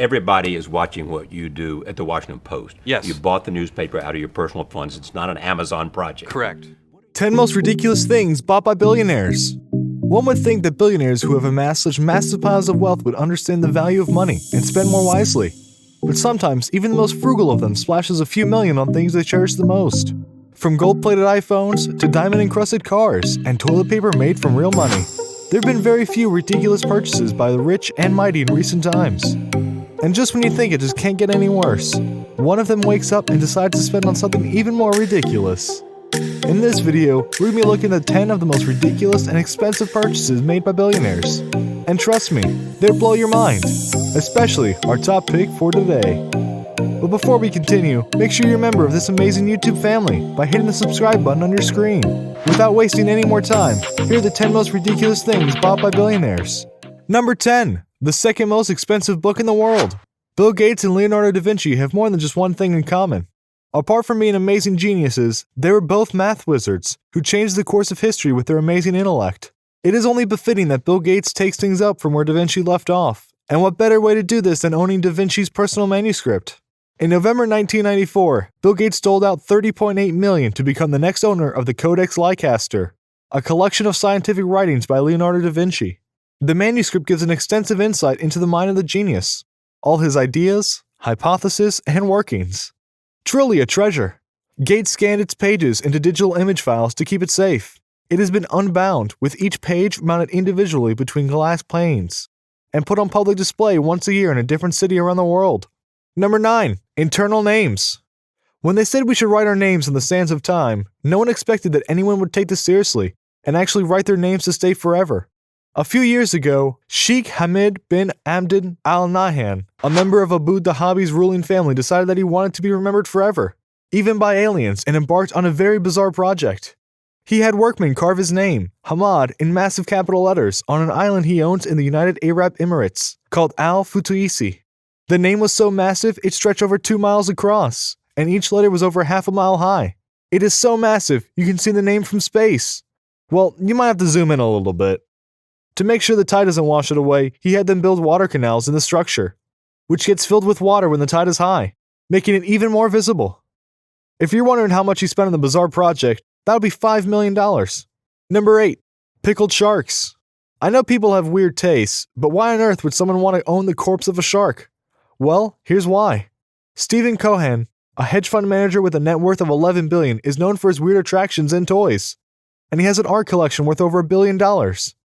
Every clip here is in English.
everybody is watching what you do at the Washington Post. Yes. You bought the newspaper out of your personal funds. It's not an Amazon project. Correct. 10 most ridiculous things bought by billionaires. One would think that billionaires who have amassed such massive piles of wealth would understand the value of money and spend more wisely. But sometimes, even the most frugal of them splashes a few million on things they cherish the most. From gold-plated iPhones to diamond-encrusted cars and toilet paper made from real money. There have been very few ridiculous purchases by the rich and mighty in recent times. And just when you think it just can't get any worse, one of them wakes up and decides to spend on something even more ridiculous. In this video, we're going to be looking at 10 of the most ridiculous and expensive purchases made by billionaires. And trust me, they'll blow your mind, especially our top pick for today. But before we continue, make sure you're a member of this amazing YouTube family by hitting the subscribe button on your screen. Without wasting any more time, here are the 10 most ridiculous things bought by billionaires. Number 10. The second most expensive book in the world. Bill Gates and Leonardo da Vinci have more than just one thing in common. Apart from being amazing geniuses, they were both math wizards who changed the course of history with their amazing intellect. It is only befitting that Bill Gates takes things up from where da Vinci left off. And what better way to do this than owning da Vinci's personal manuscript? In November 1994, Bill Gates doled out $30.8 million to become the next owner of the Codex Leicester, a collection of scientific writings by Leonardo da Vinci. The manuscript gives an extensive insight into the mind of the genius, all his ideas, hypotheses, and workings. Truly a treasure. Gates scanned its pages into digital image files to keep it safe. It has been unbound, with each page mounted individually between glass planes, and put on public display once a year in a different city around the world. Number 9. Internal names. When they said we should write our names in the sands of time, no one expected that anyone would take this seriously and actually write their names to stay forever. A few years ago, Sheikh Hamid bin Abdin Al Nahyan, a member of Abu Dhabi's ruling family, decided that he wanted to be remembered forever, even by aliens, and embarked on a very bizarre project. He had workmen carve his name, Hamad, in massive capital letters on an island he owns in the United Arab Emirates, called Al Futuisi. The name was so massive it stretched over 2 miles across, and each letter was over half a mile high. It is so massive you can see the name from space. Well, you might have to zoom in a little bit. To make sure the tide doesn't wash it away, he had them build water canals in the structure, which gets filled with water when the tide is high, making it even more visible. If you're wondering how much he spent on the bizarre project, that would be $5 million. Number 8. Pickled sharks. I know people have weird tastes, but why on earth would someone want to own the corpse of a shark? Well, here's why. Stephen Cohen, a hedge fund manager with a net worth of $11 billion, is known for his weird attractions and toys, and he has an art collection worth over $1 billion.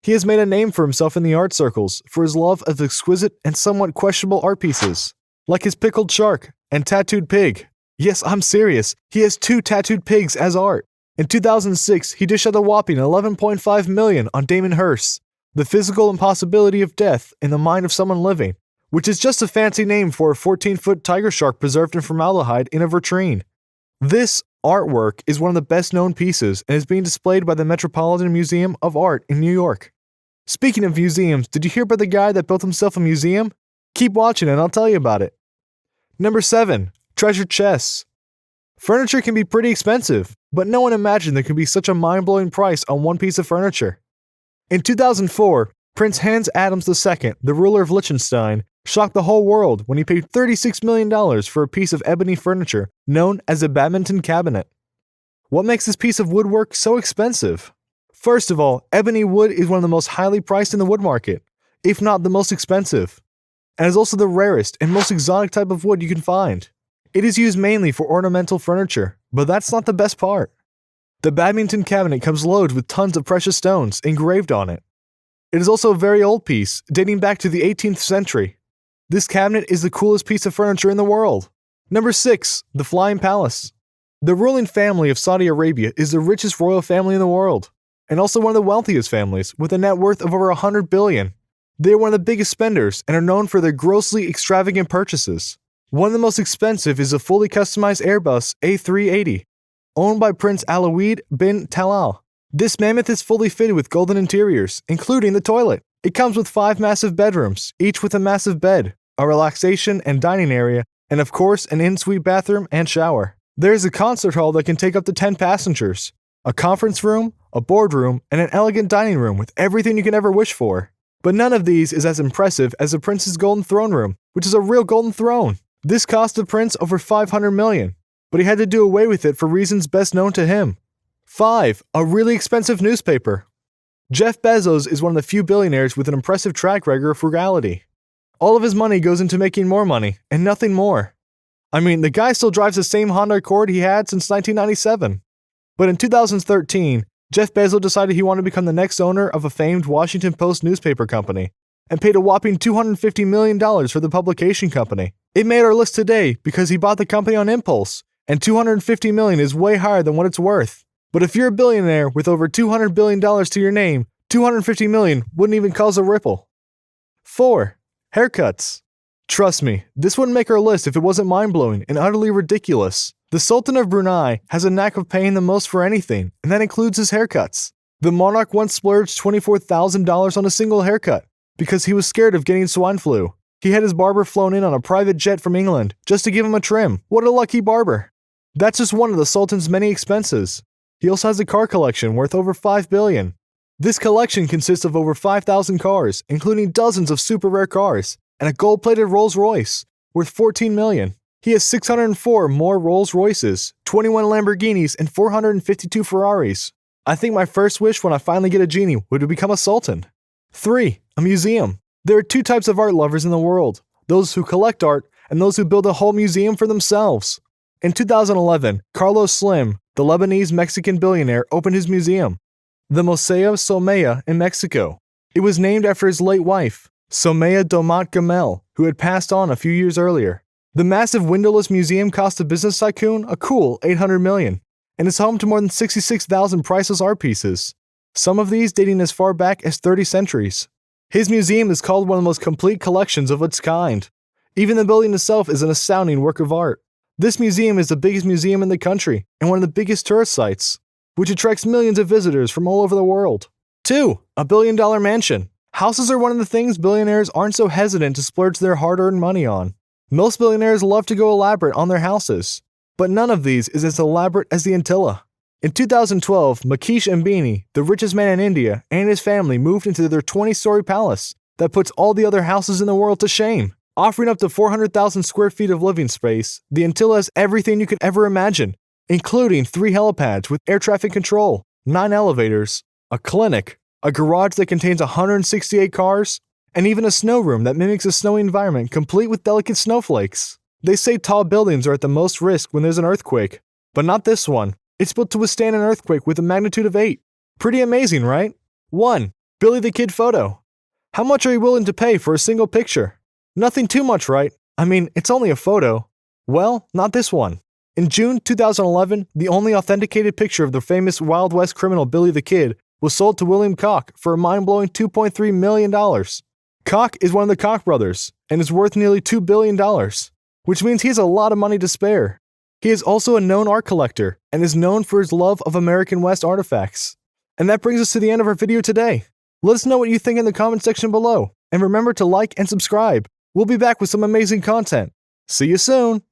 He has made a name for himself in the art circles for his love of exquisite and somewhat questionable art pieces, like his pickled shark and tattooed pig. Yes, I'm serious. He has 2 tattooed pigs as art. In 2006, he dished out a whopping $11.5 million on Damon Hirst, The Physical Impossibility of Death in the Mind of Someone Living, which is just a fancy name for a 14-foot tiger shark preserved in formaldehyde in a vitrine. This artwork is one of the best-known pieces and is being displayed by the Metropolitan Museum of Art in New York. Speaking of museums, did you hear about the guy that built himself a museum? Keep watching and I'll tell you about it. Number 7. Treasure chests. Furniture can be pretty expensive, but no one imagined there could be such a mind-blowing price on one piece of furniture. In 2004, Prince Hans Adams II, the ruler of Liechtenstein, shocked the whole world when he paid $36 million for a piece of ebony furniture known as a badminton cabinet. What makes this piece of woodwork so expensive? First of all, ebony wood is one of the most highly priced in the wood market, if not the most expensive, and is also the rarest and most exotic type of wood you can find. It is used mainly for ornamental furniture, but that's not the best part. The badminton cabinet comes loaded with tons of precious stones engraved on it. It is also a very old piece, dating back to the 18th century. This cabinet is the coolest piece of furniture in the world. Number 6. The Flying Palace. The ruling family of Saudi Arabia is the richest royal family in the world, and also one of the wealthiest families, with a net worth of over $100 billion. They are one of the biggest spenders and are known for their grossly extravagant purchases. One of the most expensive is a fully customized Airbus A380, owned by Prince Alawid bin Talal. This mammoth is fully fitted with golden interiors, including the toilet. It comes with 5 massive bedrooms, each with a massive bed, a relaxation and dining area, and of course an en-suite bathroom and shower. There is a concert hall that can take up to 10 passengers, a conference room, a boardroom, and an elegant dining room with everything you can ever wish for. But none of these is as impressive as the prince's golden throne room, which is a real golden throne. This cost the prince over $500 million, but he had to do away with it for reasons best known to him. 5. A really expensive newspaper. Jeff Bezos is one of the few billionaires with an impressive track record of frugality. All of his money goes into making more money, and nothing more. I mean, the guy still drives the same Honda Accord he had since 1997. But in 2013, Jeff Bezos decided he wanted to become the next owner of a famed Washington Post newspaper company, and paid a whopping $250 million for the publication company. It made our list today because he bought the company on impulse, and $250 million is way higher than what it's worth. But if you're a billionaire with over $200 billion to your name, $250 million wouldn't even cause a ripple. 4. Haircuts. Trust me, this wouldn't make our list if it wasn't mind-blowing and utterly ridiculous. The Sultan of Brunei has a knack of paying the most for anything, and that includes his haircuts. The monarch once splurged $24,000 on a single haircut because he was scared of getting swine flu. He had his barber flown in on a private jet from England just to give him a trim. What a lucky barber. That's just one of the Sultan's many expenses. He also has a car collection worth over $5 billion. This collection consists of over 5,000 cars, including dozens of super rare cars, and a gold-plated Rolls-Royce worth $14 million. He has 604 more Rolls-Royces, 21 Lamborghinis, and 452 Ferraris. I think my first wish when I finally get a genie would be to become a sultan. 3. A museum. There are two types of art lovers in the world, those who collect art and those who build a whole museum for themselves. In 2011, Carlos Slim, the Lebanese-Mexican billionaire, opened his museum, the Museo Somaya in Mexico. It was named after his late wife, Somaya Domat Gamel, who had passed on a few years earlier. The massive windowless museum cost the business tycoon a cool $800 million, and is home to more than 66,000 priceless art pieces, some of these dating as far back as 30 centuries. His museum is called one of the most complete collections of its kind. Even the building itself is an astounding work of art. This museum is the biggest museum in the country and one of the biggest tourist sites, which attracts millions of visitors from all over the world. 2. A billion-dollar mansion. Houses are one of the things billionaires aren't so hesitant to splurge their hard-earned money on. Most billionaires love to go elaborate on their houses, but none of these is as elaborate as the Antilla. In 2012, Mukesh Ambani, the richest man in India, and his family moved into their 20-story palace that puts all the other houses in the world to shame. Offering up to 400,000 square feet of living space, the Antilla has everything you could ever imagine, including 3 helipads with air traffic control, 9 elevators, a clinic, a garage that contains 168 cars, and even a snow room that mimics a snowy environment complete with delicate snowflakes. They say tall buildings are at the most risk when there's an earthquake, but not this one. It's built to withstand an earthquake with a magnitude of 8. Pretty amazing, right? 1. Billy the Kid photo. How much are you willing to pay for a single picture? Nothing too much, right? I mean, it's only a photo. Well, not this one. In June 2011, the only authenticated picture of the famous Wild West criminal Billy the Kid was sold to William Koch for a mind-blowing $2.3 million. Koch is one of the Koch brothers and is worth nearly $2 billion, which means he has a lot of money to spare. He is also a known art collector and is known for his love of American West artifacts. And that brings us to the end of our video today. Let us know what you think in the comment section below, and remember to like and subscribe. We'll be back with some amazing content. See you soon!